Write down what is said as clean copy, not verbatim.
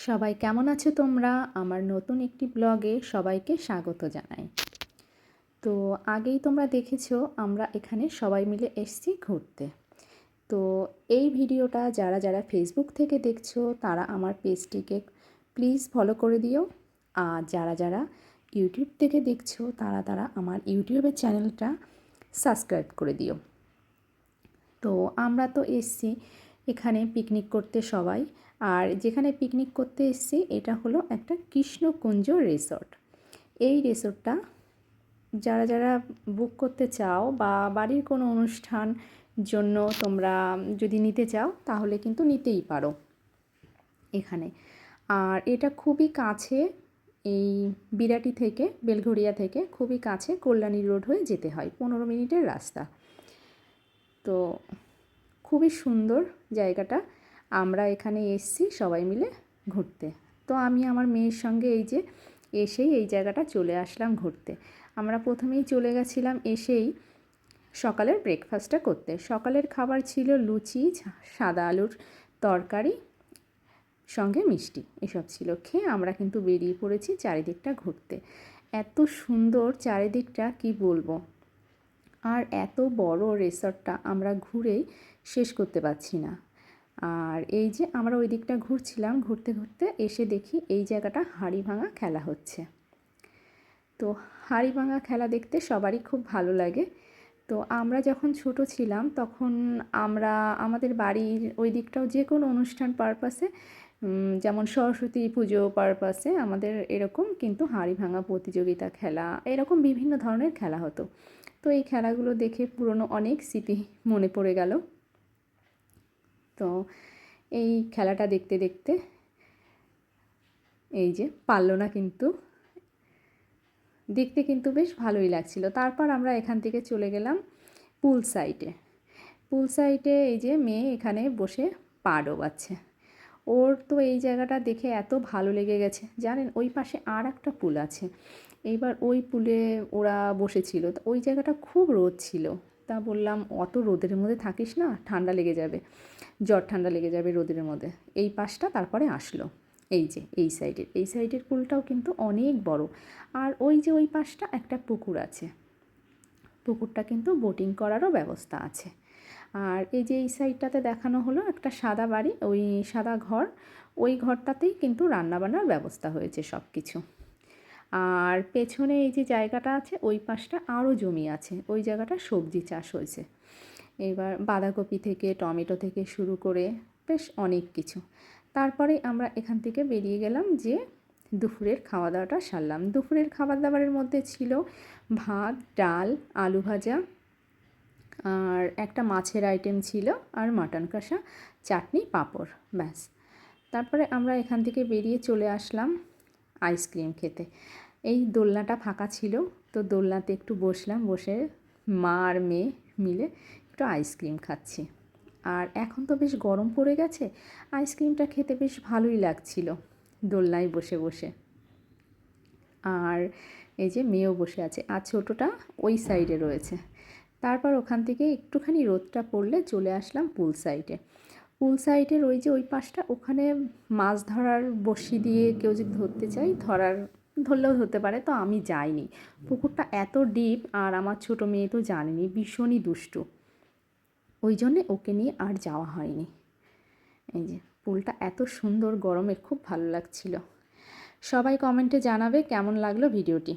সবাই কেমন আছো তোমরা? আমার নতুন একটি ব্লগে সবাইকে স্বাগত জানাই। তো আগেই তোমরা দেখেছো আমরা এখানে সবাই মিলে এসেছি ঘুরতে। তো এই ভিডিওটা যারা যারা ফেসবুক থেকে দেখছো তারা আমার পেজটিকে প্লিজ ফলো করে দিও। আর যারা যারা ইউটিউব থেকে দেখছো তারা তারা আমার ইউটিউবের চ্যানেলটা সাবস্ক্রাইব করে দিও। তো আমরা তো এসছি এখানে পিকনিক করতে সবাই, আর যেখানে পিকনিক করতে এসছি এটা হলো একটা কৃষ্ণকুঞ্জ রিসর্ট। এই রিসর্টটা যারা যারা বুক করতে চাও বা বাড়ির কোনো অনুষ্ঠান জন্য তোমরা যদি নিতে চাও তাহলে কিন্তু নিতেই পারো এখানে। আর এটা খুবই কাছে, এই বিরাটি থেকে বেলঘরিয়া থেকে খুবই কাছে, কল্যাণী রোড হয়ে যেতে হয়, 15 মিনিটের রাস্তা। তো খুবই সুন্দর জায়গাটা। আমরা এখানে এসেছি সবাই মিলে ঘুরতে। তো আমি আমার মেয়ের সঙ্গে এই যে এসেই এই জায়গাটা চলে আসলাম ঘুরতে। আমরা প্রথমেই চলে গেছিলাম এসেই সকালের ব্রেকফাস্টটা করতে। সকালের খাবার ছিল লুচি, সাদা আলুর তরকারি, সঙ্গে মিষ্টি, এসব ছিল। খেয়ে আমরা কিন্তু বেরিয়ে পড়েছি চারিদিকটা ঘুরতে। এত সুন্দর চারিদিকটা কি বলবো। আর এত বড় রিসর্টটা আমরা ঘুরেই শেষ করতে পারছি না। আর এই যে আমরা ওই দিকটা ঘুরছিলাম, ঘুরতে ঘুরতে এসে দেখি এই জায়গাটা হাঁড়ি ভাঙা খেলা হচ্ছে। তো হাঁড়ি ভাঙা খেলা দেখতে সবারই খুব ভালো লাগে। তো আমরা যখন ছোট ছিলাম তখন আমরা আমাদের বাড়ির ওই দিকটাও যে কোনো অনুষ্ঠান পারপাসে, যেমন সরস্বতী পুজো পারপাসে আমাদের এরকম কিন্তু হাঁড়ি ভাঙা প্রতিযোগিতা খেলা, এরকম বিভিন্ন ধরনের খেলা হতো। তো এই খেলাগুলো দেখে পুরনো অনেক স্মৃতি মনে পড়ে গেল। তো এই খেলাটা দেখতে দেখতে এই যে পারলো না, কিন্তু দেখতে কিন্তু বেশ ভালোই লাগছিল। তারপর আমরা এখান থেকে চলে গেলাম পুল সাইডে। পুল সাইডে এই যে মেয়ে এখানে বসে পা ডোবাচ্ছে। ওর তো এই জায়গাটা দেখে এত ভালো লেগে গেছে। জানেন, ওই পাশে আর একটা পুল আছে, এইবার ওই পুলে ওরা বসেছিল। তো ওই জায়গাটা খুব রোদ ছিল। তা বললাম অত রোদের মধ্যে থাকিস না, ঠান্ডা লেগে যাবে, জ্বর ঠান্ডা লেগে যাবে রোদের মধ্যে। এই পাশটা তারপরে আসলো। এই যে এই সাইডের পুলটাও কিন্তু অনেক বড়। আর ওই যে ওই পাশটা একটা পুকুর আছে, পুকুরটা কিন্তু বোটিং করারও ব্যবস্থা আছে। আর এই যে এই সাইডটাতে দেখানো হলো একটা সাদা বাড়ি, ওই সাদা ঘর, ওই ঘরটাতেই কিন্তু রান্নাবান্নার ব্যবস্থা হয়েছে সব কিছু। আর পেছনে এই যে জায়গাটা আছে ওই পাশটা আরও জমি আছে, ওই জায়গাটা সবজি চাষ হয়েছে। এবার বাঁধাকপি থেকে টমেটো থেকে শুরু করে বেশ অনেক কিছু। তারপরে আমরা এখান থেকে বেরিয়ে গেলাম, যে দুপুরের খাওয়া দাওয়াটা সারলাম। দুপুরের খাবার দাবারের মধ্যে ছিল ভাত, ডাল, আলু ভাজা, আর একটা মাছের আইটেম ছিল, আর মাটন কষা, চাটনি, পাঁপড়, ব্যাস। তারপরে আমরা এখান থেকে বেরিয়ে চলে আসলাম আইসক্রিম খেতে। এই দোলনাটা ফাঁকা ছিল, তো দোলনাতে একটু বসলাম, বসে মা আর মেয়ে মিলে একটু আইসক্রিম খাচ্ছি। আর এখন তো বেশ গরম পড়ে গেছে, আইসক্রিমটা খেতে বেশ ভালোই লাগছিল দোলনায় বসে বসে। আর এই যে মেয়েও বসে আছে, আর ছোটোটা ওই সাইডে রয়েছে। তারপর ওখান থেকে একটুখানি রোদটা পড়লে চলে আসলাম পুল সাইডে। পুল সাইডের ওই যে ওই পাশটা, ওখানে মাছ ধরার বড়শি দিয়ে কেউ যদি ধরতে চাই ধরলেও ধরতে পারে। তো আমি যাইনি, পুকুরটা এত ডিপ, আর আমার ছোটো মেয়ে তো জানেনি, ভীষণই দুষ্টু, ওই জন্যে ওকে নিয়ে আর যাওয়া হয়নি। এই যে পুলটা এত সুন্দর, গরমে খুব ভালো লাগছিল। সবাই কমেন্টে জানাবে কেমন লাগলো ভিডিওটি।